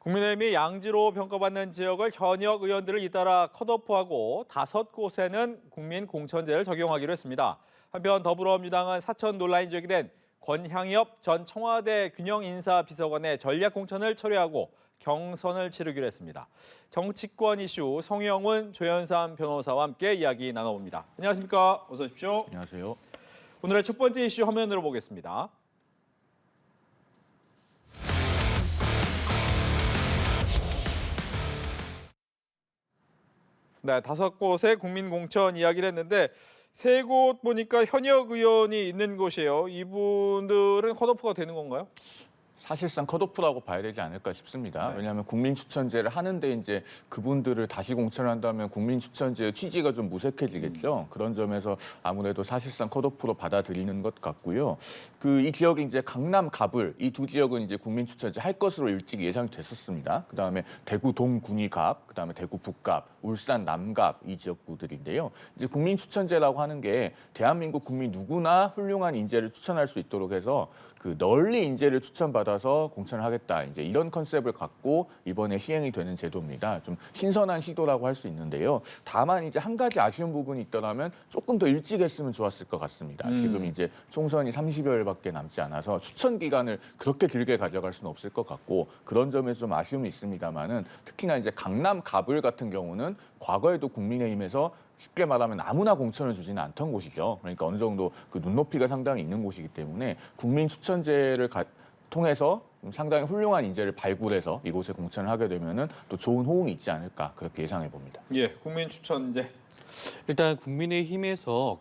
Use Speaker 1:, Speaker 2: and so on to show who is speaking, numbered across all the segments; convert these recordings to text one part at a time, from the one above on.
Speaker 1: 국민의힘이 양지로 평가받는 지역을 현역 의원들을 잇따라 컷오프하고 5곳에는 국민공천제를 적용하기로 했습니다. 한편 더불어민주당은 사천 논란이 제기된 권향엽 전 청와대 균형인사비서관의 전략공천을 철회하고 경선을 치르기로 했습니다. 정치권 이슈 성영훈, 조현삼 변호사와 함께 이야기 나눠봅니다. 안녕하십니까? 어서 오십시오.
Speaker 2: 안녕하세요.
Speaker 1: 오늘의 첫 번째 이슈 화면으로 보겠습니다. 네, 5곳의 국민공천 이야기를 했는데 3곳 보니까 현역 의원이 있는 곳이에요. 이분들은 컷오프가 되는 건가요?
Speaker 2: 사실상 컷오프라고 봐야 되지 않을까 싶습니다.
Speaker 1: 네.
Speaker 2: 왜냐하면 국민추천제를 하는데 이제 그분들을 다시 공천한다면 국민추천제의 취지가 좀 무색해지겠죠. 그런 점에서 아무래도 사실상 컷오프로 받아들이는 것 같고요. 이 지역이 이제 강남, 갑을 이 두 지역은 이제 국민추천제 할 것으로 일찍 예상이 됐었습니다. 그다음에 대구 동군이 갑, 그다음에 대구 북갑, 울산 남갑 이 지역구들인데요. 이제 국민추천제라고 하는 게 대한민국 국민 누구나 훌륭한 인재를 추천할 수 있도록 해서 널리 인재를 추천받아서 공천을 하겠다. 이제 이런 컨셉을 갖고 이번에 시행이 되는 제도입니다. 좀 신선한 시도라고 할 수 있는데요. 다만 이제 한 가지 아쉬운 부분이 있더라면 조금 더 일찍 했으면 좋았을 것 같습니다. 지금 이제 총선이 30여일밖에 남지 않아서 추천 기간을 그렇게 길게 가져갈 수는 없을 것 같고 그런 점에서 좀 아쉬움이 있습니다만은 특히나 이제 강남 갑을 같은 경우는 과거에도 국민의힘에서 쉽게 말하면 아무나 공천을 주지는 않던 곳이죠. 그러니까 어느 정도 눈높이가 상당히 있는 곳이기 때문에 국민 추천제를 통해서 상당히 훌륭한 인재를 발굴해서 이곳에 공천을 하게 되면은 또 좋은 호응이 있지 않을까 그렇게 예상해 봅니다.
Speaker 1: 예, 국민추천제.
Speaker 3: 일단 국민의힘에서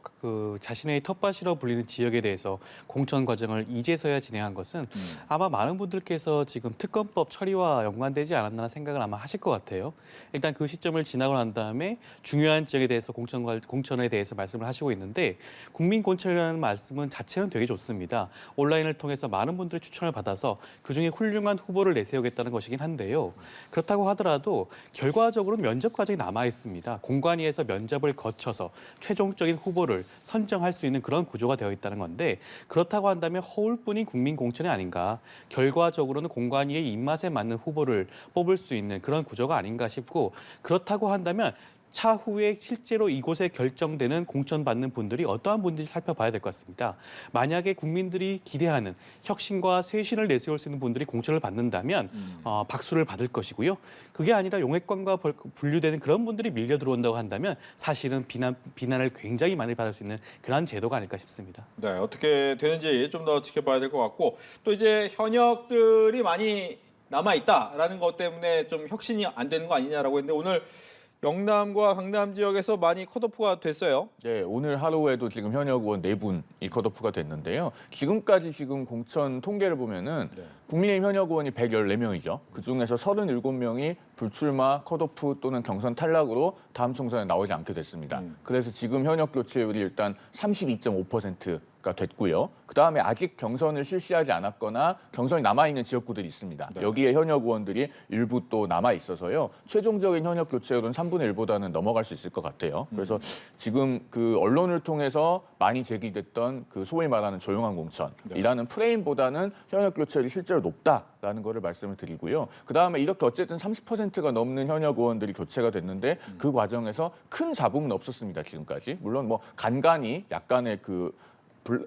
Speaker 3: 자신의 텃밭이라고 불리는 지역에 대해서 공천 과정을 이제서야 진행한 것은 아마 많은 분들께서 지금 특검법 처리와 연관되지 않았나 생각을 아마 하실 것 같아요. 일단 그 시점을 지나고 난 다음에 중요한 지역에 대해서 공천에 대해서 말씀을 하시고 있는데 국민공천이라는 말씀은 자체는 되게 좋습니다. 온라인을 통해서 많은 분들의 추천을 받아서 그중에 훌륭한 후보를 내세우겠다는 것이긴 한데요. 그렇다고 하더라도 결과적으로 면접 과정이 남아 있습니다. 공관위에서 면접을 거쳐서 최종적인 후보를 선정할 수 있는 그런 구조가 되어 있다는 건데 그렇다고 한다면 허울뿐인 국민공천이 아닌가. 결과적으로는 공관위의 입맛에 맞는 후보를 뽑을 수 있는 그런 구조가 아닌가 싶고 그렇다고 한다면 차후에 실제로 이곳에 결정되는 공천받는 분들이 어떠한 분들인지 살펴봐야 될 것 같습니다. 만약에 국민들이 기대하는 혁신과 쇄신을 내세울 수 있는 분들이 공천을 받는다면 박수를 받을 것이고요. 그게 아니라 용액관과 분류되는 그런 분들이 밀려 들어온다고 한다면 사실은 비난을 굉장히 많이 받을 수 있는 그런 제도가 아닐까 싶습니다.
Speaker 1: 네, 어떻게 되는지 좀 더 지켜봐야 될 것 같고 또 이제 현역들이 많이 남아있다라는 것 때문에 좀 혁신이 안 되는 거 아니냐라고 했는데 오늘 영남과 강남 지역에서 많이 컷오프가 됐어요.
Speaker 2: 네, 오늘 하루에도 지금 현역 의원 4분이 컷오프가 됐는데요. 지금까지 공천 통계를 보면은 국민의힘 현역 의원이 114명이죠. 그중에서 37명이 불출마, 컷오프 또는 경선 탈락으로 다음 총선에 나오지 않게 됐습니다. 그래서 지금 현역 교체율이 일단 32.5%가 됐고요. 그다음에 아직 경선을 실시하지 않았거나 경선이 남아있는 지역구들이 있습니다.
Speaker 1: 네.
Speaker 2: 여기에 현역 의원들이 일부 또 남아있어서요. 최종적인 현역 교체율은 3분의 1보다는 넘어갈 수 있을 것 같아요. 그래서 지금 언론을 통해서 많이 제기됐던 소위 말하는 조용한 공천이라는 프레임보다는 현역 교체율이 실제로 높다라는 거를 말씀을 드리고요. 그다음에 이렇게 어쨌든 30%가 넘는 현역 의원들이 교체가 됐는데 그 과정에서 큰 잡음은 없었습니다. 지금까지. 물론 간간히 약간의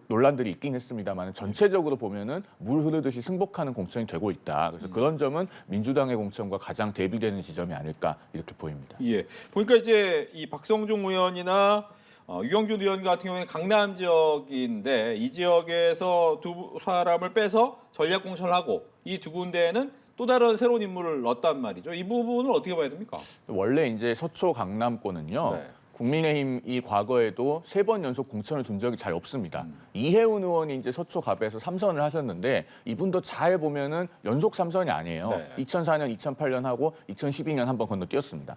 Speaker 2: 논란들이 있긴 했습니다만 전체적으로 보면은 물 흐르듯이 승복하는 공천이 되고 있다. 그래서 그런 점은 민주당의 공천과 가장 대비되는 지점이 아닐까 이렇게 보입니다.
Speaker 1: 예, 보니까 이제 이 박성중 의원이나 유영준 의원 같은 경우에는 강남 지역인데 이 지역에서 두 사람을 빼서 전략 공천을 하고 이 두 군데에는 또 다른 새로운 인물을 넣었단 말이죠. 이 부분을 어떻게 봐야 됩니까?
Speaker 2: 원래 이제 서초 강남권은요.
Speaker 1: 네.
Speaker 2: 국민의힘이 과거에도 3번 연속 공천을 준 적이 잘 없습니다. 이해운 의원이 이제 서초갑에서 3선을 하셨는데 이분도 잘 보면은 연속 3선이 아니에요.
Speaker 1: 네.
Speaker 2: 2004년, 2008년 하고 2012년 한 번 건너뛰었습니다.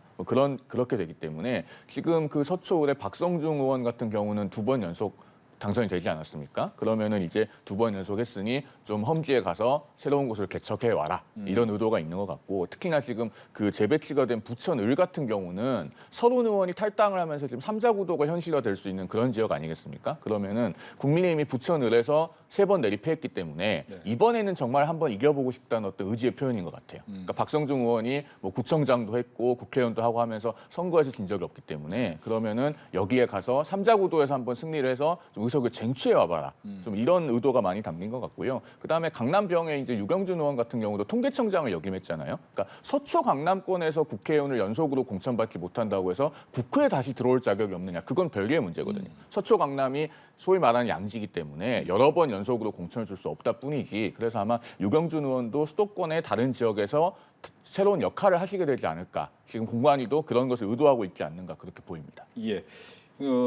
Speaker 2: 그렇게 되기 때문에 지금 서초의 박성중 의원 같은 경우는 2번 연속 당선이 되지 않았습니까? 그러면은 이제 2번 연속했으니 좀 험지에 가서 새로운 곳을 개척해 와라 이런 의도가 있는 것 같고 특히나 지금 그 재배치가 된 부천 을 같은 경우는 서른 의원이 탈당을 하면서 지금 3자 구도가 현실화될 수 있는 그런 지역 아니겠습니까? 그러면은 국민의힘이 부천 을에서 3번 내리패했기 때문에
Speaker 1: 네.
Speaker 2: 이번에는 정말 한번 이겨보고 싶다는 어떤 의지의 표현인 것 같아요. 그러니까 박성중 의원이 뭐 구청장도 했고 국회의원도 하고 하면서 선거에서 진 적이 없기 때문에 그러면은 여기에 가서 3자 구도에서 한번 승리를 해서 좀 의석을 쟁취해 와봐라. 좀 이런 의도가 많이 담긴 것 같고요. 그다음에 강남병에 이제 유경준 의원 같은 경우도 통계청장을 역임했잖아요. 그러니까 서초 강남권에서 국회의원을 연속으로 공천받지 못한다고 해서 국회에 다시 들어올 자격이 없느냐. 그건 별개의 문제거든요. 서초 강남이 소위 말하는 양지이기 때문에 여러 번 연속으로 공천을 줄 수 없다 뿐이지. 그래서 아마 유경준 의원도 수도권의 다른 지역에서 새로운 역할을 하시게 되지 않을까. 지금 공관위도 그런 것을 의도하고 있지 않는가 그렇게 보입니다.
Speaker 1: 예.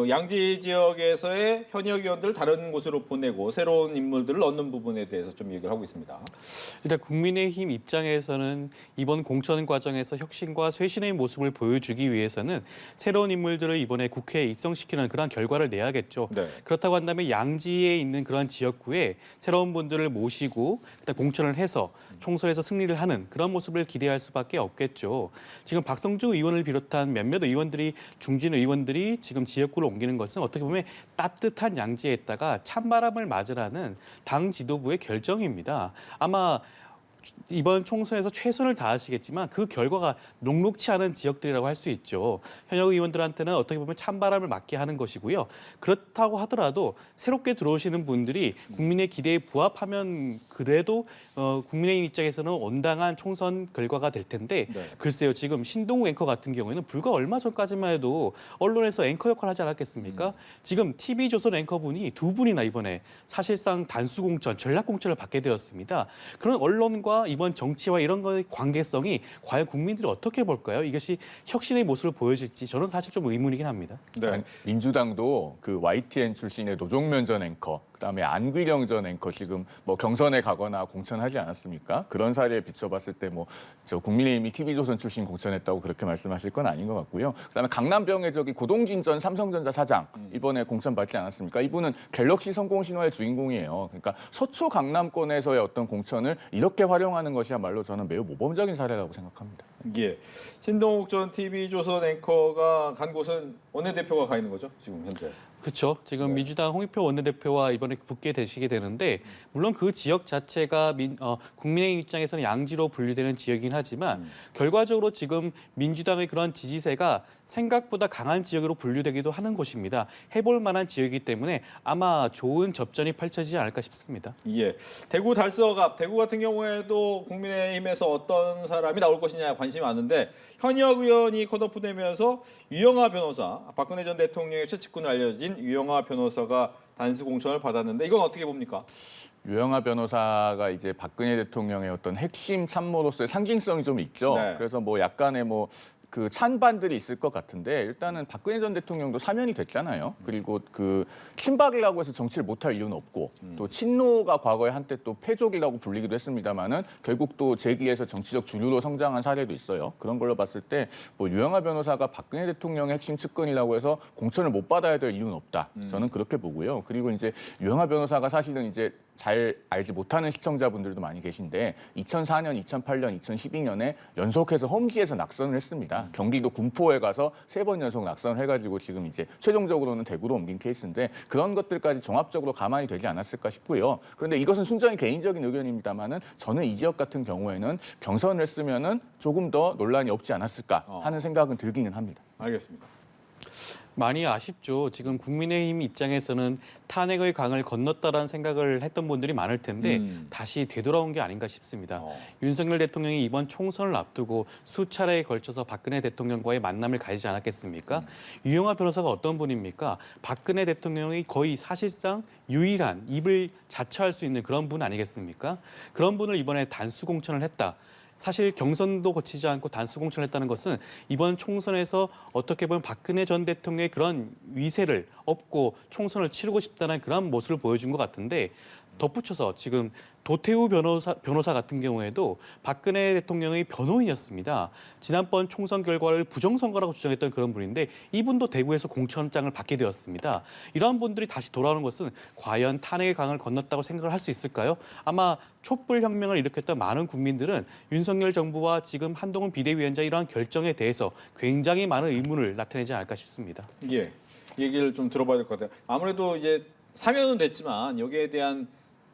Speaker 1: 양지 지역에서의 현역 의원들을 다른 곳으로 보내고 새로운 인물들을 얻는 부분에 대해서 좀 얘기를 하고 있습니다.
Speaker 3: 일단 국민의힘 입장에서는 이번 공천 과정에서 혁신과 쇄신의 모습을 보여주기 위해서는 새로운 인물들을 이번에 국회에 입성시키는 그런 결과를 내야겠죠.
Speaker 1: 네.
Speaker 3: 그렇다고 한다면 양지에 있는 그런 지역구에 새로운 분들을 모시고 일단 공천을 해서 총선에서 승리를 하는 그런 모습을 기대할 수밖에 없겠죠. 지금 박성중 의원을 비롯한 몇몇 의원들이 중진 의원들이 지금 지역구를 옮기는 것은 어떻게 보면 따뜻한 양지에 있다가 찬바람을 맞으라는 당 지도부의 결정입니다. 아마 이번 총선에서 최선을 다하시겠지만 그 결과가 녹록치 않은 지역들이라고 할 수 있죠. 현역 의원들한테는 어떻게 보면 찬바람을 맞게 하는 것이고요. 그렇다고 하더라도 새롭게 들어오시는 분들이 국민의 기대에 부합하면 그래도 국민의힘 입장에서는 온당한 총선 결과가 될 텐데
Speaker 1: 네.
Speaker 3: 글쎄요. 지금 신동욱 앵커 같은 경우에는 불과 얼마 전까지만 해도 언론에서 앵커 역할을 하지 않았겠습니까? 지금 TV조선 앵커분이 2분이나 이번에 사실상 단수공천, 전략공천을 받게 되었습니다. 그런 언론과 이번 정치와 이런 거의 관계성이 과연 국민들이 어떻게 볼까요? 이것이 혁신의 모습을 보여줄지 저는 사실 좀 의문이긴 합니다.
Speaker 1: 네.
Speaker 2: 민주당도 그 YTN 출신의 노종면 전 앵커, 그다음에 안귀령 전 앵커 지금 뭐 경선에 가거나 공천하지 않았습니까? 그런 사례에 비춰봤을 때 뭐 저 국민의힘이 TV조선 출신 공천했다고 그렇게 말씀하실 건 아닌 것 같고요. 그다음에 강남병의 저기 고동진 전 삼성전자 사장 이번에 공천받지 않았습니까? 이분은 갤럭시 성공 신화의 주인공이에요. 그러니까 서초 강남권에서의 어떤 공천을 이렇게 활용하는 것이야말로 저는 매우 모범적인 사례라고 생각합니다.
Speaker 1: 예. 신동욱 전 TV조선 앵커가 간 곳은 원내대표가 가 있는 거죠? 지금 현재.
Speaker 3: 그렇죠. 지금
Speaker 1: 네.
Speaker 3: 민주당 홍익표 원내대표와 이번에 붙게 되시게 되는데 물론 그 지역 자체가 국민의힘 입장에서는 양지로 분류되는 지역이긴 하지만 결과적으로 지금 민주당의 그런 지지세가 생각보다 강한 지역으로 분류되기도 하는 곳입니다. 해볼 만한 지역이기 때문에 아마 좋은 접전이 펼쳐지지 않을까 싶습니다.
Speaker 1: 예. 대구 달서갑, 대구 같은 경우에도 국민의힘에서 어떤 사람이 나올 것이냐 관심이 많은데 현역 의원이 컷오프되면서 유영하 변호사, 박근혜 전 대통령의 최측근으로 알려진 유영하 변호사가 단수 공천을 받았는데 이건 어떻게 봅니까?
Speaker 2: 유영하 변호사가 이제 박근혜 대통령의 어떤 핵심 참모로서의 상징성이 좀 있죠.
Speaker 1: 네.
Speaker 2: 그래서 뭐 약간의 뭐 그 찬반들이 있을 것 같은데 일단은 박근혜 전 대통령도 사면이 됐잖아요. 그리고 그 친박이라고 해서 정치를 못할 이유는 없고 또 친노가 과거에 한때 또 패족이라고 불리기도 했습니다만은 결국 또 재기에서 정치적 주류로 성장한 사례도 있어요. 그런 걸로 봤을 때 뭐 유영하 변호사가 박근혜 대통령의 핵심 측근이라고 해서 공천을 못 받아야 될 이유는 없다. 저는 그렇게 보고요. 그리고 이제 유영하 변호사가 사실은 이제 잘 알지 못하는 시청자분들도 많이 계신데 2004년, 2008년, 2012년에 연속해서 험지에서 낙선을 했습니다. 경기도 군포에 가서 3번 연속 낙선을 해가지고 지금 이제 최종적으로는 대구로 옮긴 케이스인데 그런 것들까지 종합적으로 감안이 되지 않았을까 싶고요. 그런데 이것은 순전히 개인적인 의견입니다만은 저는 이 지역 같은 경우에는 경선을 했으면은 조금 더 논란이 없지 않았을까 하는 생각은 들기는 합니다.
Speaker 1: 알겠습니다.
Speaker 3: 많이 아쉽죠. 지금 국민의힘 입장에서는 탄핵의 강을 건넜다라는 생각을 했던 분들이 많을 텐데 다시 되돌아온 게 아닌가 싶습니다. 윤석열 대통령이 이번 총선을 앞두고 수차례에 걸쳐서 박근혜 대통령과의 만남을 가지지 않았겠습니까? 유영하 변호사가 어떤 분입니까? 박근혜 대통령이 거의 사실상 유일한 입을 자처할 수 있는 그런 분 아니겠습니까? 그런 분을 이번에 단수 공천을 했다. 사실 경선도 거치지 않고 단수 공천을 했다는 것은 이번 총선에서 어떻게 보면 박근혜 전 대통령의 그런 위세를 업고 총선을 치르고 싶다는 그런 모습을 보여준 것 같은데 덧붙여서 지금 도태우 변호사 같은 경우에도 박근혜 대통령의 변호인이었습니다. 지난번 총선 결과를 부정선거라고 주장했던 그런 분인데 이분도 대구에서 공천장을 받게 되었습니다. 이러한 분들이 다시 돌아오는 것은 과연 탄핵의 강을 건넜다고 생각을 할 수 있을까요? 아마 촛불혁명을 일으켰던 많은 국민들은 윤석열 정부와 지금 한동훈 비대위원장 이러한 결정에 대해서 굉장히 많은 의문을 나타내지 않을까 싶습니다.
Speaker 1: 예, 얘기를 좀 들어봐야 될 것 같아요. 아무래도 이제 사면은 됐지만 여기에 대한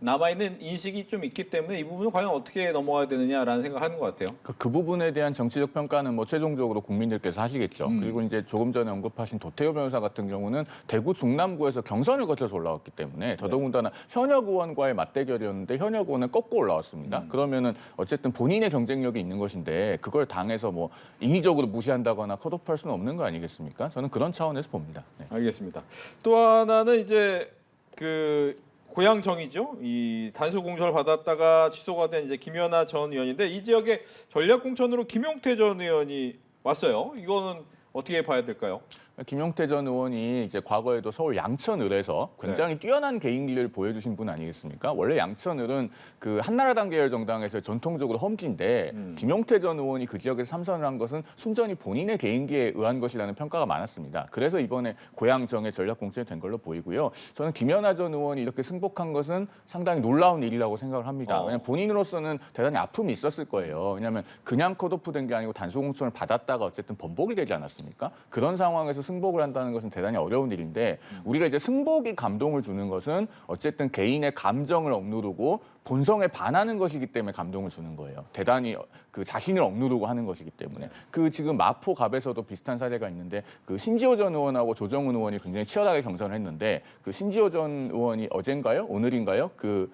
Speaker 1: 남아있는 인식이 좀 있기 때문에 이 부분은 과연 어떻게 넘어가야 되느냐라는 생각하는 것 같아요.
Speaker 2: 그 부분에 대한 정치적 평가는 뭐 최종적으로 국민들께서 하시겠죠. 그리고 이제 조금 전에 언급하신 도태우 변호사 같은 경우는 대구 중남구에서 경선을 거쳐서 올라왔기 때문에 더더군다나 현역 의원과의 맞대결이었는데 현역 의원은 꺾고 올라왔습니다. 그러면은 어쨌든 본인의 경쟁력이 있는 것인데 그걸 당해서 뭐 인위적으로 무시한다거나 컷오프할 수는 없는 거 아니겠습니까? 저는 그런 차원에서 봅니다. 네.
Speaker 1: 알겠습니다. 또 하나는 이제 그 고향정이죠. 이 단수 공천을 받았다가 취소가 된 이제 김연아 전 의원인데 이 지역에 전략 공천으로 김용태 전 의원이 왔어요. 이거는 어떻게 봐야 될까요?
Speaker 2: 김용태 전 의원이 이제 과거에도 서울 양천을에서 굉장히 뛰어난 개인기를 보여주신 분 아니겠습니까? 원래 양천을은 그 한나라당 계열 정당에서 전통적으로 험지인데 김용태 전 의원이 그 지역에서 삼선을 한 것은 순전히 본인의 개인기에 의한 것이라는 평가가 많았습니다. 그래서 이번에 고향정의 전략 공천이 된 걸로 보이고요. 저는 김연아 전 의원이 이렇게 승복한 것은 상당히 놀라운 일이라고 생각을 합니다. 왜냐하면 본인으로서는 대단히 아픔이 있었을 거예요. 왜냐하면 그냥 컷오프된 게 아니고 단수 공천을 받았다가 어쨌든 번복이 되지 않았습니까? 그런 상황에서 승복을 한다는 것은 대단히 어려운 일인데 우리가 이제 승복이 감동을 주는 것은 어쨌든 개인의 감정을 억누르고 본성에 반하는 것이기 때문에 감동을 주는 거예요. 대단히 그 자신을 억누르고 하는 것이기 때문에 그 지금 마포갑에서도 비슷한 사례가 있는데 그 신지호 전 의원하고 조정훈 의원이 굉장히 치열하게 경선을 했는데 그 신지호 전 의원이 어젠가요? 오늘인가요? 그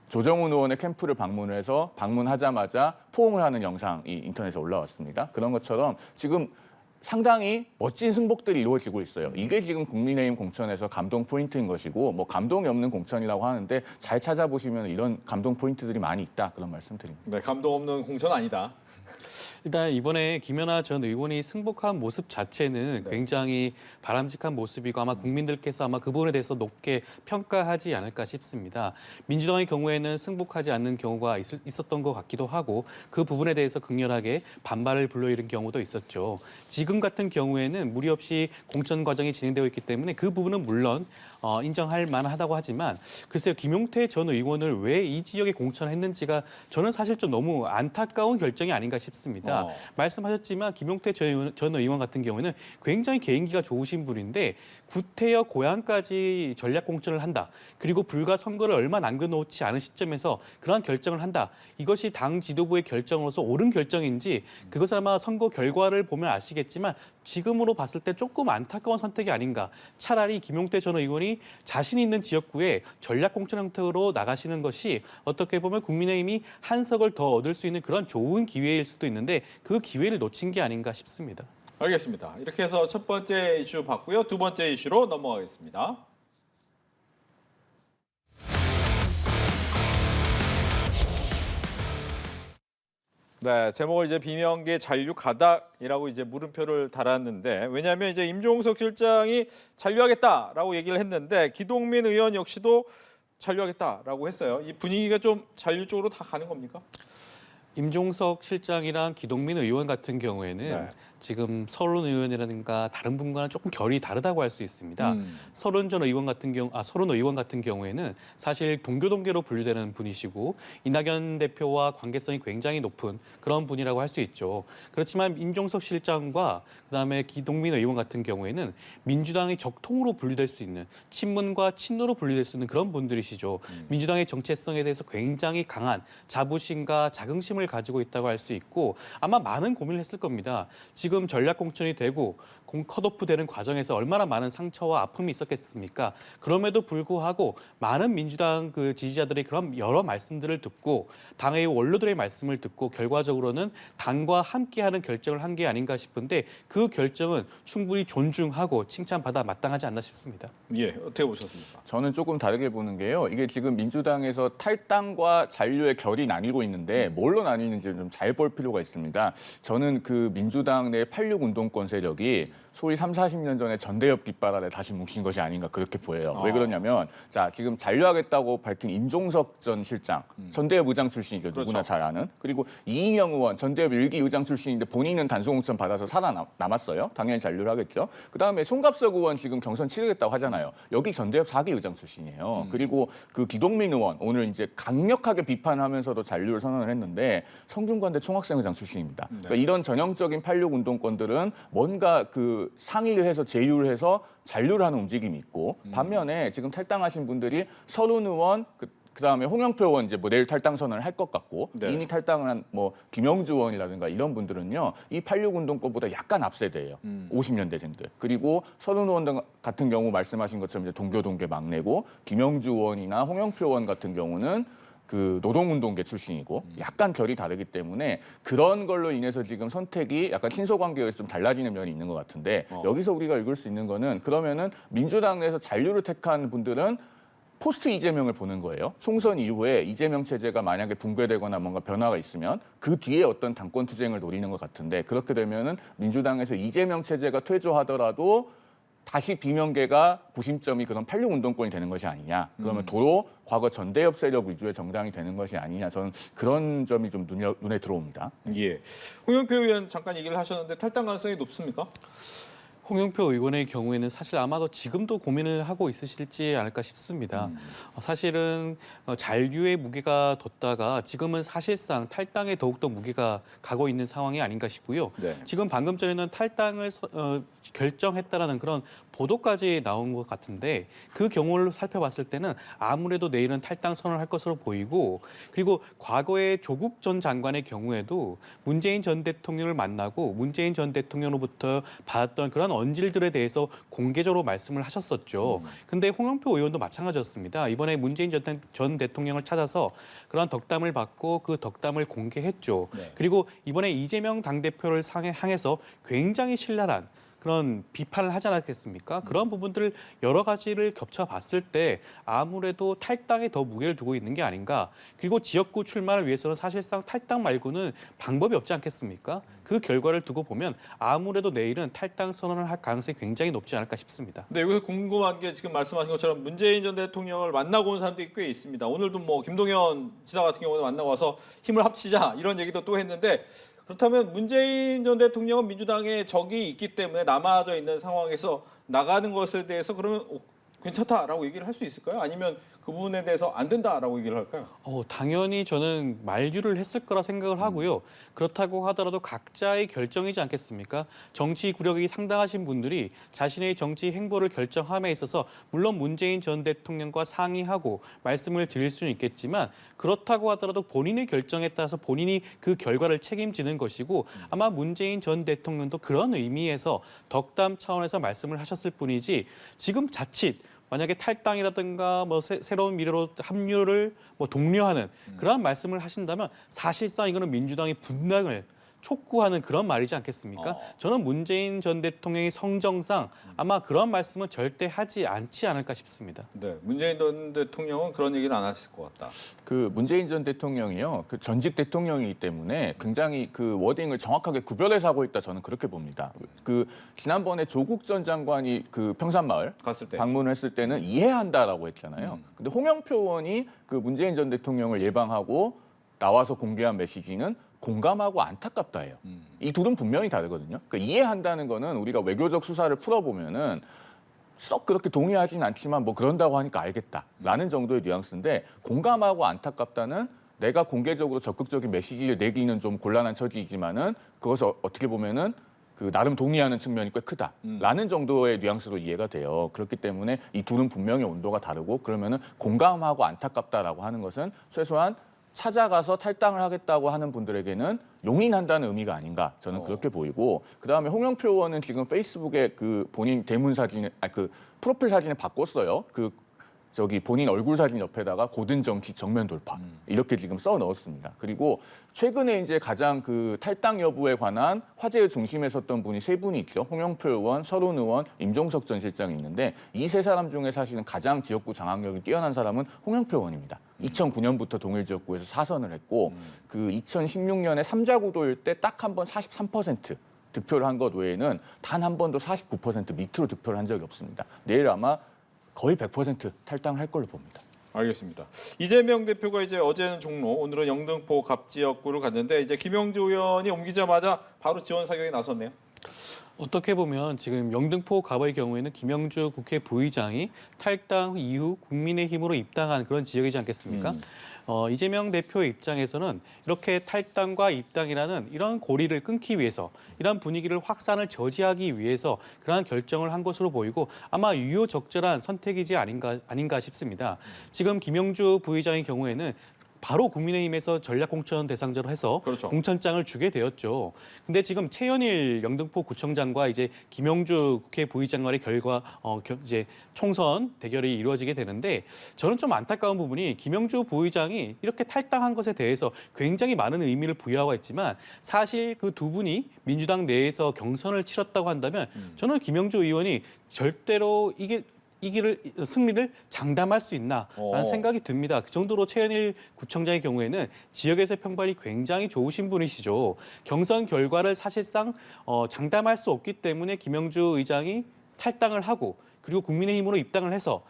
Speaker 2: 조정훈 의원의 캠프를 방문을 해서 방문하자마자 포옹을 하는 영상이 인터넷에 올라왔습니다. 그런 것처럼 지금 상당히 멋진 승복들이 이루어지고 있어요. 이게 지금 국민의힘 공천에서 감동 포인트인 것이고 뭐 감동이 없는 공천이라고 하는데 잘 찾아보시면 이런 감동 포인트들이 많이 있다 그런 말씀드립니다.
Speaker 1: 네, 감동 없는 공천 아니다.
Speaker 3: 일단 이번에 김연아 전 의원이 승복한 모습 자체는
Speaker 1: 네.
Speaker 3: 굉장히 바람직한 모습이고 아마 국민들께서 아마 그 부분에 대해서 높게 평가하지 않을까 싶습니다. 민주당의 경우에는 승복하지 않는 경우가 있었던 것 같기도 하고 그 부분에 대해서 극렬하게 반발을 불러일으킨 경우도 있었죠. 지금 같은 경우에는 무리 없이 공천 과정이 진행되고 있기 때문에 그 부분은 물론 인정할 만하다고 하지만 글쎄요, 김용태 전 의원을 왜 이 지역에 공천했는지가 저는 사실 좀 너무 안타까운 결정이 아닌가 싶습니다. 말씀하셨지만 김용태 전 의원 같은 경우는 굉장히 개인기가 좋으신 분인데 구태여 고향까지 전략 공천을 한다. 그리고 불과 선거를 얼마 남겨놓지 않은 시점에서 그러한 결정을 한다. 이것이 당 지도부의 결정으로서 옳은 결정인지 그것은 아마 선거 결과를 보면 아시겠지만 지금으로 봤을 때 조금 안타까운 선택이 아닌가. 차라리 김용태 전 의원이 자신 있는 지역구에 전략 공천 형태로 나가시는 것이 어떻게 보면 국민의힘이 한 석을 더 얻을 수 있는 그런 좋은 기회일 수도 있는데 그 기회를 놓친 게 아닌가 싶습니다.
Speaker 1: 알겠습니다. 이렇게 해서 첫 번째 이슈 봤고요. 두 번째 이슈로 넘어가겠습니다. 네, 제목을 이제 비명계 잔류 가닥이라고 이제 물음표를 달았는데 왜냐하면 이제 임종석 실장이 잔류하겠다라고 얘기를 했는데 기동민 의원 역시도 잔류하겠다라고 했어요. 이 분위기가 좀 잔류 쪽으로 다 가는 겁니까?
Speaker 3: 임종석 실장이랑 기동민 의원 같은 경우에는
Speaker 1: 네.
Speaker 3: 지금 서른 의원이라든가 다른 분과는 조금 결이 다르다고 할 수 있습니다. 서른 의원 같은 경우에는 사실 동교동계로 분류되는 분이시고 이낙연 대표와 관계성이 굉장히 높은 그런 분이라고 할 수 있죠. 그렇지만 임종석 실장과 그다음에 기동민 의원 같은 경우에는 민주당의 적통으로 분류될 수 있는 친문과 친노로 분류될 수 있는 그런 분들이시죠. 민주당의 정체성에 대해서 굉장히 강한 자부심과 자긍심을 가지고 있다고 할 수 있고 아마 많은 고민을 했을 겁니다. 지금 전략 공천이 되고 컷오프 되는 과정에서 얼마나 많은 상처와 아픔이 있었겠습니까? 그럼에도 불구하고 많은 민주당 그 지지자들의 그런 여러 말씀들을 듣고 당의 원로들의 말씀을 듣고 결과적으로는 당과 함께하는 결정을 한 게 아닌가 싶은데 그 결정은 충분히 존중하고 칭찬받아 마땅하지 않나 싶습니다.
Speaker 1: 예, 어떻게 보셨습니까?
Speaker 2: 저는 조금 다르게 보는 게요. 이게 지금 민주당에서 탈당과 잔류의 결이 나뉘고 있는데 뭘로 나뉘는지 좀 잘 볼 필요가 있습니다. 저는 그 민주당 내 내의 86 운동권 세력이 소위 3, 40년 전에 전대협 깃발 아래 다시 뭉친 것이 아닌가 그렇게 보여요. 왜 그러냐면 자 지금 잔류하겠다고 밝힌 임종석 전 실장, 전대협 의장 출신이죠. 누구나 잘 아는. 그리고 이인영 의원, 전대협 1기 의장 출신인데 본인은 단순공천 받아서 살아남았어요. 당연히 잔류를 하겠죠. 그다음에 송갑석 의원 지금 경선 치르겠다고 하잖아요. 여기 전대협 4기 의장 출신이에요. 그리고 그 기동민 의원 오늘 이제 강력하게 비판하면서도 잔류를 선언을 했는데 성균관대 총학생회장 출신입니다. 그러니까 이런 전형적인 86 운동권들은 뭔가 그 상의를 해서 제휴를 해서 잔류를 하는 움직임이 있고 반면에 지금 탈당하신 분들이 서른 의원 그다음에 홍영표 의원 이제 뭐 내일 탈당 선언을 할 것 같고
Speaker 1: 네.
Speaker 2: 이미 탈당을 한 뭐 김영주 의원이라든가 이런 분들은요 이 86 운동권보다 약간 앞세대예요. 50년대생들. 그리고 서른 의원 등 같은 경우 말씀하신 것처럼 이제 동교동계 막내고 김영주 의원이나 홍영표 의원 같은 경우는 그 노동운동계 출신이고 약간 결이 다르기 때문에 그런 걸로 인해서 지금 선택이 약간 친소관계에서 좀 달라지는 면이 있는 것 같은데 여기서 우리가 읽을 수 있는 거는 그러면은 민주당 내에서 잔류를 택한 분들은 포스트 이재명을 보는 거예요. 총선 이후에 이재명 체제가 만약에 붕괴되거나 뭔가 변화가 있으면 그 뒤에 어떤 당권 투쟁을 노리는 것 같은데 그렇게 되면은 민주당에서 이재명 체제가 퇴조하더라도 다시 비명계가 구심점이 그런 86 운동권이 되는 것이 아니냐. 그러면 도로 과거 전대협 세력 위주의 정당이 되는 것이 아니냐. 저는 그런 점이 좀 눈에 들어옵니다.
Speaker 1: 예. 홍영표 의원 잠깐 얘기를 하셨는데 탈당 가능성이 높습니까?
Speaker 3: 홍영표 의원의 경우에는 사실 아마도 지금도 고민을 하고 있으실지 않을까 싶습니다. 사실은 잔류의 무게가 뒀다가 지금은 사실상 탈당에 더욱더 무게가 가고 있는 상황이 아닌가 싶고요.
Speaker 1: 네.
Speaker 3: 지금 방금 전에는 탈당을 결정했다라는 그런 보도까지 나온 것 같은데 그 경우를 살펴봤을 때는 아무래도 내일은 탈당 선언을 할 것으로 보이고 그리고 과거에 조국 전 장관의 경우에도 문재인 전 대통령을 만나고 문재인 전 대통령으로부터 받았던 그런 언질들에 대해서 공개적으로 말씀을 하셨었죠. 근데 홍영표 의원도 마찬가지였습니다. 이번에 문재인 전 대통령을 찾아서 그런 덕담을 받고 그 덕담을 공개했죠.
Speaker 1: 네.
Speaker 3: 그리고 이번에 이재명 당대표를 향해서 굉장히 신랄한 그런 비판을 하지 않았겠습니까? 그런 부분들을 여러 가지를 겹쳐봤을 때 아무래도 탈당에 더 무게를 두고 있는 게 아닌가. 그리고 지역구 출마를 위해서는 사실상 탈당 말고는 방법이 없지 않겠습니까? 그 결과를 두고 보면 아무래도 내일은 탈당 선언을 할 가능성이 굉장히 높지 않을까 싶습니다.
Speaker 1: 네, 여기서 궁금한 게 지금 말씀하신 것처럼 문재인 전 대통령을 만나고 온 사람들이 꽤 있습니다. 오늘도 뭐 김동연 지사 같은 경우는 만나고 와서 힘을 합치자 이런 얘기도 또 했는데 그렇다면 문재인 전 대통령은 민주당에 적이 있기 때문에 남아져 있는 상황에서 나가는 것에 대해서 그러면 괜찮다라고 얘기를 할 수 있을까요? 아니면 그 부분에 대해서 안 된다라고 얘기를 할까요?
Speaker 3: 당연히 저는 만류를 했을 거라 생각을 하고요. 그렇다고 하더라도 각자의 결정이지 않겠습니까? 정치 구력이 상당하신 분들이 자신의 정치 행보를 결정함에 있어서 물론 문재인 전 대통령과 상의하고 말씀을 드릴 수는 있겠지만 그렇다고 하더라도 본인의 결정에 따라서 본인이 그 결과를 책임지는 것이고 아마 문재인 전 대통령도 그런 의미에서 덕담 차원에서 말씀을 하셨을 뿐이지 지금 자칫 만약에 탈당이라든가 뭐 새로운 미래로 합류를 뭐 독려하는 그런 말씀을 하신다면 사실상 이거는 민주당의 분당을 촉구하는 그런 말이지 않겠습니까? 저는 문재인 전 대통령의 성정상 아마 그런 말씀은 절대 하지 않지 않을까 싶습니다.
Speaker 1: 네, 문재인 전 대통령은 그런 얘기는 안 하실 것 같다.
Speaker 2: 그 문재인 전 대통령이요, 그 전직 대통령이기 때문에 굉장히 그 워딩을 정확하게 구별해서 하고 있다 저는 그렇게 봅니다. 그 지난번에 조국 전 장관이 그 평산마을
Speaker 1: 갔을 때
Speaker 2: 방문을 했을 때는 이해한다라고 했잖아요. 근데 홍영표 의원이 그 문재인 전 대통령을 예방하고 나와서 공개한 메시지는 공감하고 안타깝다예요. 이 둘은 분명히 다르거든요. 그러니까 이해한다는 거는 우리가 외교적 수사를 풀어보면은 썩 그렇게 동의하진 않지만 뭐 그런다고 하니까 알겠다라는 정도의 뉘앙스인데 공감하고 안타깝다는 내가 공개적으로 적극적인 메시지를 내기는 좀 곤란한 처지이지만은 그것을 어떻게 보면은 그 나름 동의하는 측면이 꽤 크다라는 정도의 뉘앙스로 이해가 돼요. 그렇기 때문에 이 둘은 분명히 온도가 다르고 그러면은 공감하고 안타깝다라고 하는 것은 최소한 찾아가서 탈당을 하겠다고 하는 분들에게는 용인한다는 의미가 아닌가 저는 그렇게 보이고 그다음에 홍영표 의원은 지금 페이스북에 그 본인 대문 사진을 그 프로필 사진을 바꿨어요. 그 저기 본인 얼굴 사진 옆에다가 고든 정치 정면 돌파 이렇게 지금 써 넣었습니다. 그리고 최근에 이제 가장 그 탈당 여부에 관한 화제의 중심에 섰던 분이 세 분이 있죠. 홍영표 의원, 서른 의원, 임종석 전 실장이 있는데 이 세 사람 중에 사실은 가장 지역구 장악력이 뛰어난 사람은 홍영표 의원입니다. 2009년부터 동일 지역구에서 4선을 했고 그 2016년에 삼자구도일 때 딱 한 번 43% 득표를 한 것 외에는 단 한 번도 49% 밑으로 득표를 한 적이 없습니다. 내일 아마 거의 100% 탈당할 걸로 봅니다.
Speaker 1: 알겠습니다. 이재명 대표가 이제 어제는 종로, 오늘은 영등포 갑지역구를 갔는데 이제 김영주 의원이 옮기자마자 바로 지원 사격에 나섰네요.
Speaker 3: 어떻게 보면 지금 영등포 갑의 경우에는 김영주 국회 부의장이 탈당 이후 국민의힘으로 입당한 그런 지역이지 않겠습니까? 이재명 대표 입장에서는 이렇게 탈당과 입당이라는 이런 고리를 끊기 위해서 이런 분위기를 확산을 저지하기 위해서 그러한 결정을 한 것으로 보이고 아마 유효적절한 선택이지 아닌가 싶습니다. 지금 김영주 부의장의 경우에는 바로 국민의힘에서 전략공천 대상자로 해서
Speaker 1: 그렇죠.
Speaker 3: 공천장을 주게 되었죠. 근데 지금 최현일 영등포구청장과 이제 김영주 국회 부의장 간의 이제 총선 대결이 이루어지게 되는데 저는 좀 안타까운 부분이 김영주 부의장이 이렇게 탈당한 것에 대해서 굉장히 많은 의미를 부여하고 있지만 사실 그 두 분이 민주당 내에서 경선을 치렀다고 한다면 저는 김영주 의원이 절대로 승리를 장담할 수 있나라는 생각이 듭니다. 그 정도로 최현일 구청장의 경우에는 지역에서의 평판이 굉장히 좋으신 분이시죠. 경선 결과를 사실상 장담할 수 없기 때문에 김영주 의장이 탈당을 하고 그리고 국민의힘으로 입당을 해서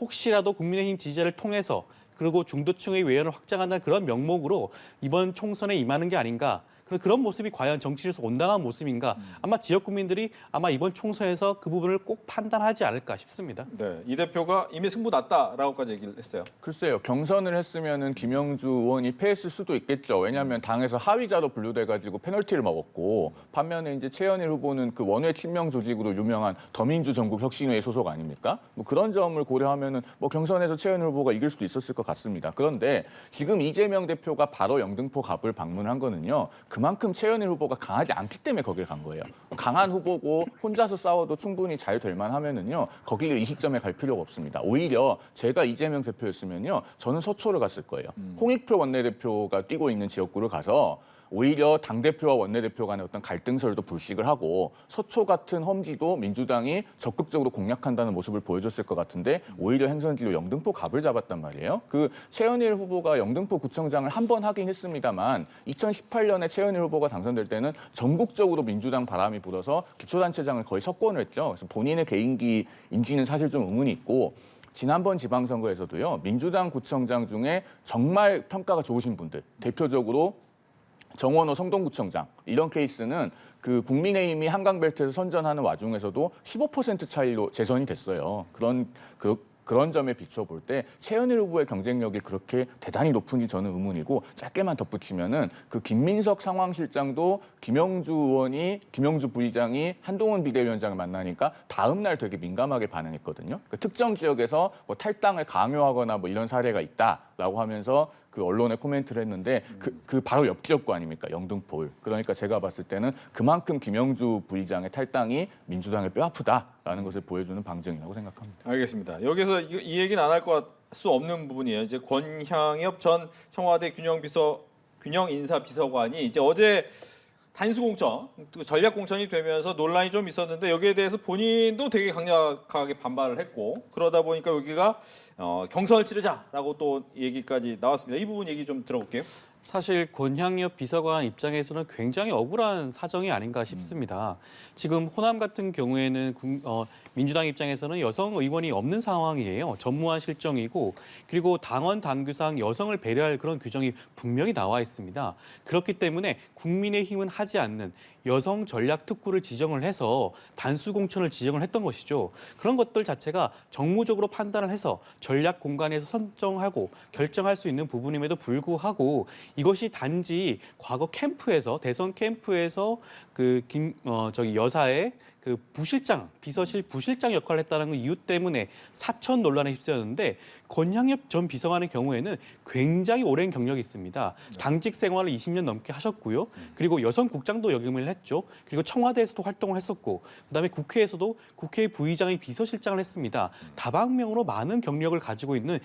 Speaker 3: 혹시라도 국민의힘 지지자를 통해서 그리고 중도층의 외연을 확장한다는 그런 명목으로 이번 총선에 임하는 게 아닌가. 그런 모습이 과연 정치인에서 온당한 모습인가? 아마 지역 국민들이 아마 이번 총선에서 그 부분을 꼭 판단하지 않을까 싶습니다.
Speaker 1: 네, 이 대표가 이미 승부 났다라고까지 얘기를 했어요.
Speaker 2: 글쎄요. 경선을 했으면은 김영주 의원이 패했을 수도 있겠죠. 왜냐하면 당에서 하위자로 분류돼가지고 페널티를 먹었고 반면에 이제 최현일 후보는 그 원외 친명 조직으로 유명한 더민주 전국혁신회의 소속 아닙니까? 뭐 그런 점을 고려하면은 뭐 경선에서 최현일 후보가 이길 수도 있었을 것 같습니다. 그런데 지금 이재명 대표가 바로 영등포 갑을 방문한 거는요. 그만큼 최현일 후보가 강하지 않기 때문에 거길 간 거예요. 강한 후보고 혼자서 싸워도 충분히 잘 될 만하면은요. 거기를 이 시점에 갈 필요가 없습니다. 오히려 제가 이재명 대표였으면요. 저는 서초를 갔을 거예요. 홍익표 원내대표가 뛰고 있는 지역구를 가서 오히려 당대표와 원내대표 간의 어떤 갈등설도 불식을 하고 서초 같은 험지도 민주당이 적극적으로 공략한다는 모습을 보여줬을 것 같은데 오히려 행선지로 영등포 갑을 잡았단 말이에요. 그 최현일 후보가 영등포 구청장을 한 번 하긴 했습니다만 2018년에 최현일 후보가 당선될 때는 전국적으로 민주당 바람이 불어서 기초단체장을 거의 석권을 했죠. 그래서 본인의 개인기 인기는 사실 좀 의문이 있고 지난번 지방선거에서도요. 민주당 구청장 중에 정말 평가가 좋으신 분들 대표적으로 정원호 성동구청장 이런 케이스는 그 국민의힘이 한강벨트에서 선전하는 와중에서도 15% 차이로 재선이 됐어요. 그런 점에 비춰볼 때 최현일 후보의 경쟁력이 그렇게 대단히 높은지 저는 의문이고 짧게만 덧붙이면은 그 김민석 상황실장도 김영주 부의장이 한동훈 비대위원장을 만나니까 다음 날 되게 민감하게 반응했거든요. 그 특정 지역에서 뭐 탈당을 강요하거나 뭐 이런 사례가 있다라고 하면서 그 언론에 코멘트를 했는데 그 바로 옆 지역구 아닙니까? 영등포. 그러니까 제가 봤을 때는 그만큼 김영주 부의장의 탈당이 민주당의 뼈아프다라는 것을 보여주는 방증이라고 생각합니다.
Speaker 1: 알겠습니다. 여기서 이 얘기는 안 할 수 없는 부분이에요. 이제 권향엽 전 청와대 균형인사비서관이 이제 어제 단수공천, 전략공천이 되면서 논란이 좀 있었는데 여기에 대해서 본인도 되게 강력하게 반발을 했고 그러다 보니까 여기가 경선을 치르자라고 또 얘기까지 나왔습니다. 이 부분 얘기 좀 들어볼게요.
Speaker 3: 사실 권향엽 비서관 입장에서는 굉장히 억울한 사정이 아닌가 싶습니다. 지금 호남 같은 경우에는 민주당 입장에서는 여성 의원이 없는 상황이에요. 전무한 실정이고 그리고 당원 당규상 여성을 배려할 그런 규정이 분명히 나와 있습니다. 그렇기 때문에 국민의힘은 하지 않는 여성 전략 특구를 지정을 해서 단수 공천을 지정을 했던 것이죠. 그런 것들 자체가 정무적으로 판단을 해서 전략 공간에서 선정하고 결정할 수 있는 부분임에도 불구하고 이것이 단지 과거 캠프에서 대선 캠프에서 여사의 그 비서실 부실장 역할을 했다는 그 이유 때문에 사천 논란에 휩싸였는데 권향엽 전 비서관의 경우에는 굉장히 오랜 경력이 있습니다. 당직 생활을 20년 넘게 하셨고요. 그리고 여성국장도 역임을 했죠. 그리고 청와대에서도 활동을 했었고 그다음에 국회에서도 국회 부의장의 비서실장을 했습니다. 다방면으로 많은 경력을 가지고 있는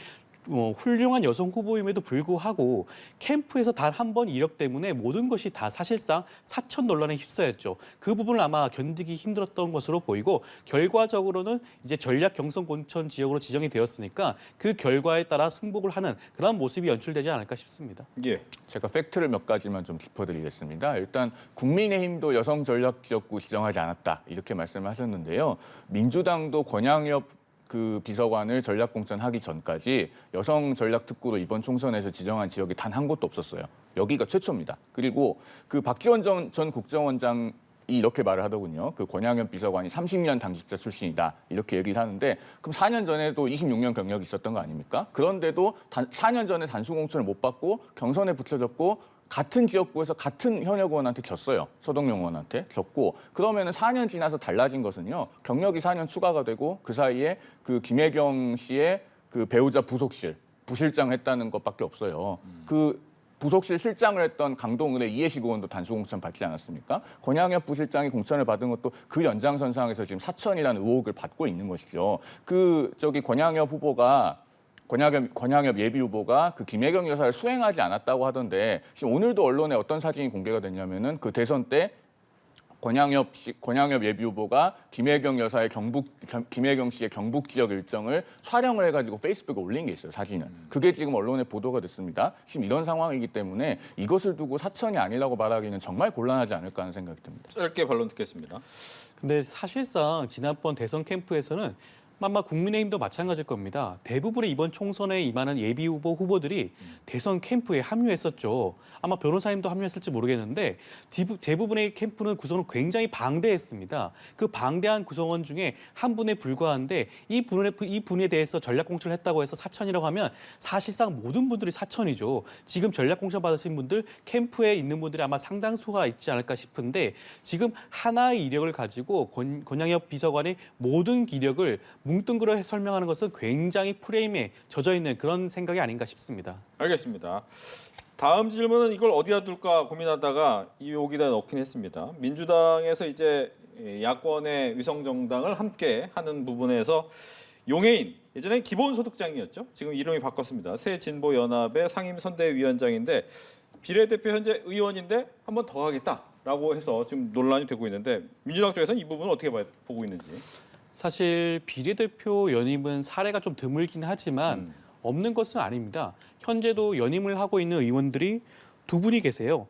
Speaker 3: 훌륭한 여성 후보임에도 불구하고 캠프에서 단 한 번 이력 때문에 모든 것이 다 사실상 사천 논란에 휩싸였죠. 그 부분을 아마 견디기 힘들었던 것으로 보이고 결과적으로는 이제 전략 경선 공천 지역으로 지정이 되었으니까 그 결과에 따라 승복을 하는 그런 모습이 연출되지 않을까 싶습니다.
Speaker 1: 예.
Speaker 2: 제가 팩트를 몇 가지만 좀 짚어드리겠습니다. 일단 국민의힘도 여성 전략 지역구 지정하지 않았다 이렇게 말씀하셨는데요. 민주당도 권양엽 그 비서관을 전략 공천하기 전까지 여성 전략 특구로 이번 총선에서 지정한 지역이 단 한 곳도 없었어요. 여기가 최초입니다. 그리고 그 박지원 전 국정원장이 이렇게 말을 하더군요. 그 권양엽 비서관이 30년 당직자 출신이다 이렇게 얘기를 하는데 그럼 4년 전에도 26년 경력이 있었던 거 아닙니까? 그런데도 4년 전에 단수 공천을 못 받고 경선에 붙여졌고 같은 지역구에서 같은 현역 의원한테 졌어요. 서동영 의원한테 졌고 그러면은 4년 지나서 달라진 것은요. 경력이 4년 추가가 되고 그 사이에 그 김혜경 씨의 그 배우자 부실장을 했다는 것밖에 없어요. 그 부속실 실장을 했던 강동은의 이해식 의원도 단수 공천 받지 않았습니까? 권양엽 부실장이 공천을 받은 것도 그 연장선상에서 지금 사천이라는 의혹을 받고 있는 것이죠. 권양엽 후보가 권양엽 예비 후보가 그 김혜경 여사를 수행하지 않았다고 하던데 지금 오늘도 언론에 어떤 사진이 공개가 됐냐면은 그 대선 때 권양엽 예비 후보가 김혜경 씨의 경북 지역 일정을 촬영을 해가지고 페이스북에 올린 게 있어요, 사진을. 그게 지금 언론에 보도가 됐습니다. 지금 이런 상황이기 때문에 이것을 두고 사천이 아니라고 말하기는 정말 곤란하지 않을까 하는 생각이 듭니다.
Speaker 1: 짧게 반론 듣겠습니다.
Speaker 3: 근데 사실상 지난번 대선 캠프에서는 아마 국민의힘도 마찬가지일 겁니다. 대부분의 이번 총선에 임하는 예비 후보들이 대선 캠프에 합류했었죠. 아마 변호사님도 합류했을지 모르겠는데 대부분의 캠프는 구성은 굉장히 방대했습니다. 그 방대한 구성원 중에 한 분에 불과한데 이 분에 대해서 전략 공천을 했다고 해서 사천이라고 하면 사실상 모든 분들이 사천이죠. 지금 전략 공천 받으신 분들 캠프에 있는 분들이 아마 상당수가 있지 않을까 싶은데 지금 하나의 이력을 가지고 권양엽 비서관의 모든 기력을 뭉뚱그려 설명하는 것은 굉장히 프레임에 젖어 있는 그런 생각이 아닌가 싶습니다.
Speaker 1: 알겠습니다. 다음 질문은 이걸 어디다 둘까 고민하다가 여기다 넣긴 했습니다. 민주당에서 이제 야권의 위성정당을 함께 하는 부분에서 용해인, 예전엔 기본소득장이었죠. 지금 이름이 바꿨습니다. 새진보연합의 상임선대위원장인데 비례대표 현재 의원인데 한 번 더 하겠다라고 해서 지금 논란이 되고 있는데 민주당 쪽에서는 이 부분을 어떻게 보고 있는지.
Speaker 3: 사실 비례대표 연임은 사례가 좀 드물긴 하지만 없는 것은 아닙니다. 현재도 연임을 하고 있는 의원들이 두 분이 계세요.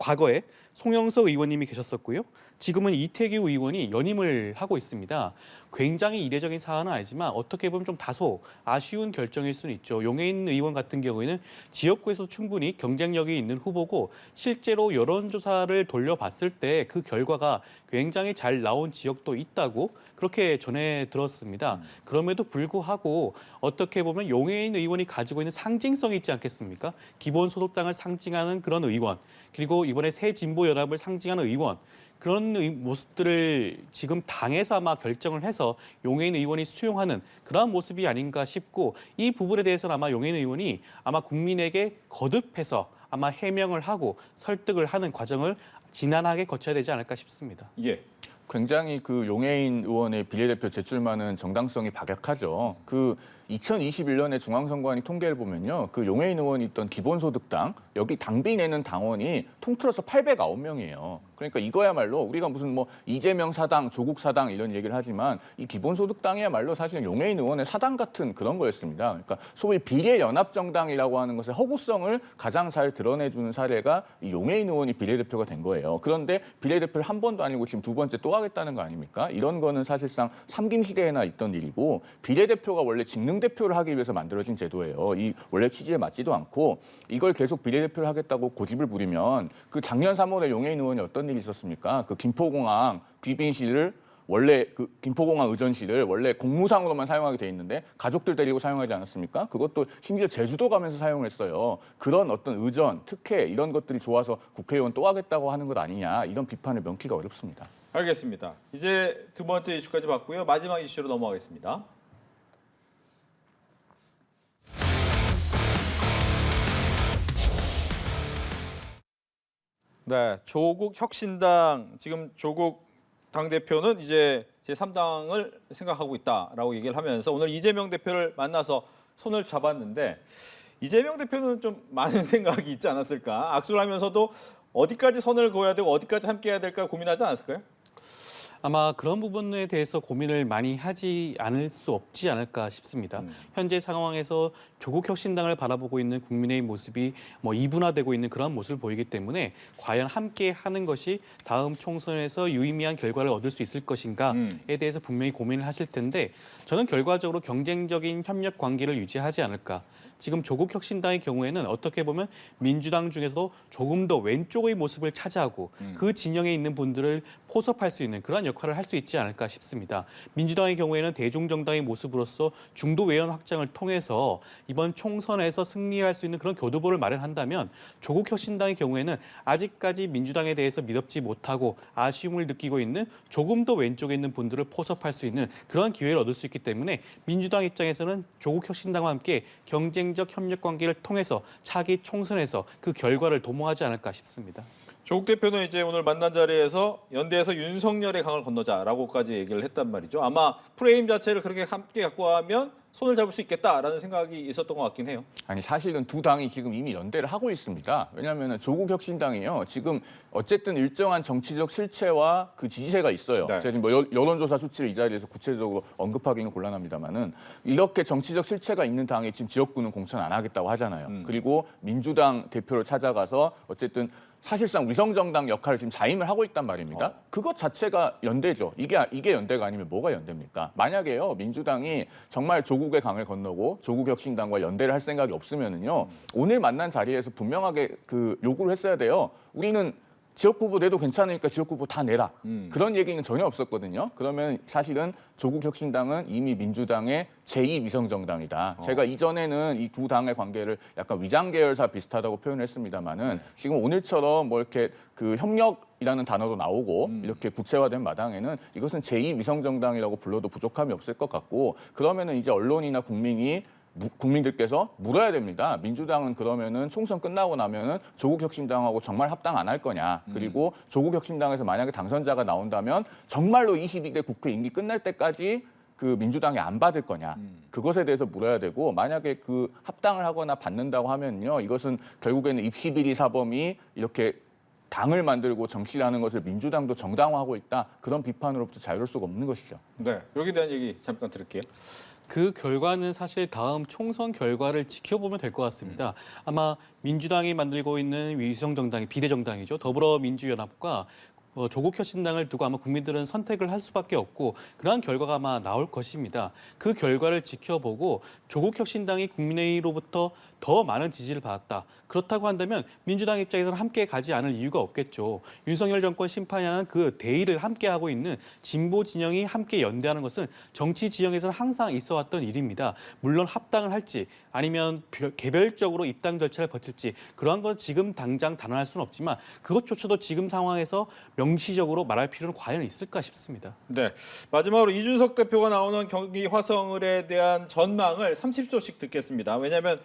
Speaker 3: 과거에 송영석 의원님이 계셨었고요. 지금은 이태규 의원이 연임을 하고 있습니다. 굉장히 이례적인 사안은 아니지만 어떻게 보면 좀 다소 아쉬운 결정일 수는 있죠. 용해인 의원 같은 경우에는 지역구에서 충분히 경쟁력이 있는 후보고 실제로 여론조사를 돌려봤을 때 그 결과가 굉장히 잘 나온 지역도 있다고 그렇게 전해 들었습니다. 그럼에도 불구하고 어떻게 보면 용해인 의원이 가지고 있는 상징성이 있지 않겠습니까? 기본소득당을 상징하는 그런 의원, 그리고 이번에 새진보연합을 상징하는 의원, 그런 모습들을 지금 당에서 아마 결정을 해서 용해인 의원이 수용하는 그런 모습이 아닌가 싶고 이 부분에 대해서는 아마 용해인 의원이 아마 국민에게 거듭해서 아마 해명을 하고 설득을 하는 과정을 지난하게 거쳐야 되지 않을까 싶습니다.
Speaker 1: 예.
Speaker 2: 굉장히 그 용해인 의원의 비례대표 제출만은 정당성이 박약하죠. 그 2021년에 중앙선관위 통계를 보면요. 그 용해인 의원이 있던 기본소득당, 여기 당비 내는 당원이 통틀어서 809명이에요. 그러니까 이거야말로 우리가 무슨 뭐 이재명 사당, 조국 사당 이런 얘기를 하지만 이 기본소득당이야말로 사실 용해인 의원의 사당 같은 그런 거였습니다. 그러니까 소위 비례연합정당이라고 하는 것의 허구성을 가장 잘 드러내주는 사례가 이 용해인 의원이 비례대표가 된 거예요. 그런데 비례대표를 한 번도 아니고 지금 두 번째 또 하겠다는 거 아닙니까? 이런 거는 사실상 삼김시대에나 있던 일이고 비례대표가 원래 직능대표를 하기 위해서 만들어진 제도예요. 이 원래 취지에 맞지도 않고 이걸 계속 비례대표를 하겠다고 고집을 부리면 그 작년 3월에 용해인 의원이 어떤 일이 있었습니까? 그 김포공항 귀빈실을 원래 그 김포공항 의전실을 원래 공무상으로만 사용하게 돼 있는데 가족들 데리고 사용하지 않았습니까? 그것도 심지어 제주도 가면서 사용했어요. 그런 어떤 의전, 특혜 이런 것들이 좋아서 국회의원 또 하겠다고 하는 것 아니냐 이런 비판을 명기가 어렵습니다.
Speaker 1: 알겠습니다. 이제 두 번째 이슈까지 봤고요. 마지막 이슈로 넘어가겠습니다. 네, 조국 혁신당 지금 조국 당대표는 이제 제3당을 생각하고 있다라고 얘기를 하면서 오늘 이재명 대표를 만나서 손을 잡았는데 이재명 대표는 좀 많은 생각이 있지 않았을까? 악수를 하면서도 어디까지 선을 그어야 되고 어디까지 함께해야 될까 고민하지 않았을까요?
Speaker 3: 아마 그런 부분에 대해서 고민을 많이 하지 않을 수 없지 않을까 싶습니다. 현재 상황에서 조국 혁신당을 바라보고 있는 국민의힘 모습이 이분화되고 있는 그런 모습을 보이기 때문에 과연 함께 하는 것이 다음 총선에서 유의미한 결과를 얻을 수 있을 것인가에 대해서 분명히 고민을 하실 텐데 저는 결과적으로 경쟁적인 협력 관계를 유지하지 않을까. 지금 조국 혁신당의 경우에는 어떻게 보면 민주당 중에서도 조금 더 왼쪽의 모습을 차지하고 그 진영에 있는 분들을 포섭할 수 있는 그런 역할을 할 수 있지 않을까 싶습니다. 민주당의 경우에는 대중정당의 모습으로서 중도 외연 확장을 통해서 이번 총선에서 승리할 수 있는 그런 교두보를 마련한다면 조국 혁신당의 경우에는 아직까지 민주당에 대해서 믿지 못하고 아쉬움을 느끼고 있는 조금 더 왼쪽에 있는 분들을 포섭할 수 있는 그런 기회를 얻을 수 있기 때문에 민주당 입장에서는 조국 혁신당과 함께 경쟁적 협력 관계를 통해서 차기 총선에서 그 결과를 도모하지 않을까 싶습니다.
Speaker 1: 조국 대표는 이제 오늘 만난 자리에서 연대에서 윤석열의 강을 건너자라고까지 얘기를 했단 말이죠. 아마 프레임 자체를 그렇게 함께 갖고 가면 손을 잡을 수 있겠다라는 생각이 있었던 것 같긴 해요.
Speaker 2: 아니 사실은 두 당이 지금 이미 연대를 하고 있습니다. 왜냐하면 조국 혁신당이요 지금 어쨌든 일정한 정치적 실체와 그 지지세가 있어요.
Speaker 1: 네.
Speaker 2: 제가 지금 여론조사 수치를 이 자리에서 구체적으로 언급하기는 곤란합니다만은 이렇게 정치적 실체가 있는 당이 지금 지역구는 공천 안 하겠다고 하잖아요. 그리고 민주당 대표를 찾아가서 어쨌든 사실상 위성정당 역할을 지금 자임을 하고 있단 말입니다. 그것 자체가 연대죠. 이게 연대가 아니면 뭐가 연대입니까? 만약에요 민주당이 정말 조국의 강을 건너고 조국 혁신당과 연대를 할 생각이 없으면은요 오늘 만난 자리에서 분명하게 그 요구를 했어야 돼요. 우리는 지역구보 내도 괜찮으니까 지역구보 다 내라. 그런 얘기는 전혀 없었거든요. 그러면 사실은 조국혁신당은 이미 민주당의 제2위성정당이다. 제가 이전에는 이 두 당의 관계를 약간 위장계열사 비슷하다고 표현했습니다만은 지금 오늘처럼 뭐 이렇게 그 협력이라는 단어도 나오고 이렇게 구체화된 마당에는 이것은 제2위성정당이라고 불러도 부족함이 없을 것 같고 그러면은 이제 언론이나 국민들께서 물어야 됩니다. 민주당은 그러면은 총선 끝나고 나면은 조국혁신당하고 정말 합당 안 할 거냐. 그리고 조국혁신당에서 만약에 당선자가 나온다면 정말로 22대 국회 임기 끝날 때까지 그 민주당이 안 받을 거냐. 그것에 대해서 물어야 되고 만약에 그 합당을 하거나 받는다고 하면요. 이것은 결국에는 입시비리 사범이 이렇게 당을 만들고 정치를 하는 것을 민주당도 정당화하고 있다. 그런 비판으로부터 자유로울 수가 없는 것이죠.
Speaker 1: 네, 여기에 대한 얘기 잠깐 들을게요.
Speaker 3: 그 결과는 사실 다음 총선 결과를 지켜보면 될 것 같습니다. 아마 민주당이 만들고 있는 위성정당이 비례정당이죠. 더불어민주연합과 조국 혁신당을 두고 아마 국민들은 선택을 할 수밖에 없고 그러한 결과가 아마 나올 것입니다. 그 결과를 지켜보고 조국 혁신당이 국민의힘으로부터 더 많은 지지를 받았다. 그렇다고 한다면 민주당 입장에서는 함께 가지 않을 이유가 없겠죠. 윤석열 정권 심판이라는 그 대의를 함께 하고 있는 진보 진영이 함께 연대하는 것은 정치 지형에서는 항상 있어왔던 일입니다. 물론 합당을 할지 아니면 개별적으로 입당 절차를 거칠지 그러한 건 지금 당장 단언할 수는 없지만 그것조차도 지금 상황에서 명시적으로 말할 필요는 과연 있을까 싶습니다.
Speaker 1: 네, 마지막으로 이준석 대표가 나오는 경기 화성을에 대한 전망을 30초씩 듣겠습니다. 왜냐하면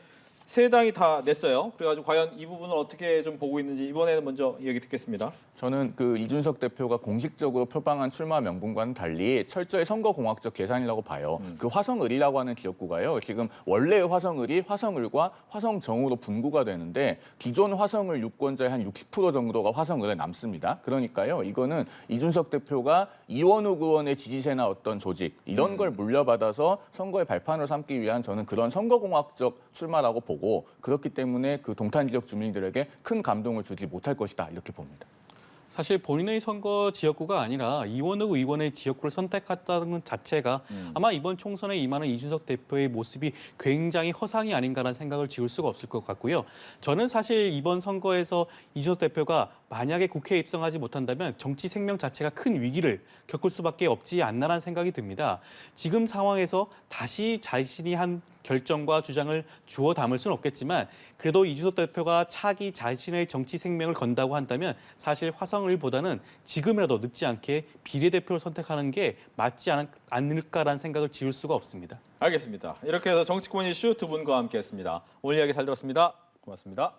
Speaker 1: 세 당이 다 냈어요. 그래가지고 과연 이 부분을 어떻게 좀 보고 있는지 이번에는 먼저 얘기 듣겠습니다.
Speaker 2: 저는 그 이준석 대표가 공식적으로 표방한 출마 명분과는 달리 철저히 선거공학적 계산이라고 봐요. 그 화성을이라고 하는 지역구가요. 지금 원래의 화성을이 화성을과 화성정으로 분구가 되는데 기존 화성을 유권자의 한 60% 정도가 화성을에 남습니다. 그러니까요. 이거는 이준석 대표가 이원욱 의원의 지지세나 어떤 조직 이런 걸 물려받아서 선거의 발판으로 삼기 위한 저는 그런 선거공학적 출마라고 보고 그렇기 때문에 그 동탄 지역 주민들에게 큰 감동을 주지 못할 것이다 이렇게 봅니다.
Speaker 3: 사실 본인의 선거 지역구가 아니라 이원욱 의원의 지역구를 선택했다는 것 자체가 아마 이번 총선에 임하는 이준석 대표의 모습이 굉장히 허상이 아닌가라는 생각을 지울 수가 없을 것 같고요. 저는 사실 이번 선거에서 이준석 대표가 만약에 국회에 입성하지 못한다면 정치 생명 자체가 큰 위기를 겪을 수밖에 없지 않나라는 생각이 듭니다. 지금 상황에서 다시 자신이 한 결정과 주장을 주워 담을 수는 없겠지만 그래도 이준석 대표가 차기 자신의 정치 생명을 건다고 한다면 사실 화성을보다는 지금이라도 늦지 않게 비례대표를 선택하는 게 맞지 않을까라는 생각을 지울 수가 없습니다.
Speaker 1: 알겠습니다. 이렇게 해서 정치권 이슈 두 분과 함께했습니다. 오늘 이야기 잘 들었습니다. 고맙습니다.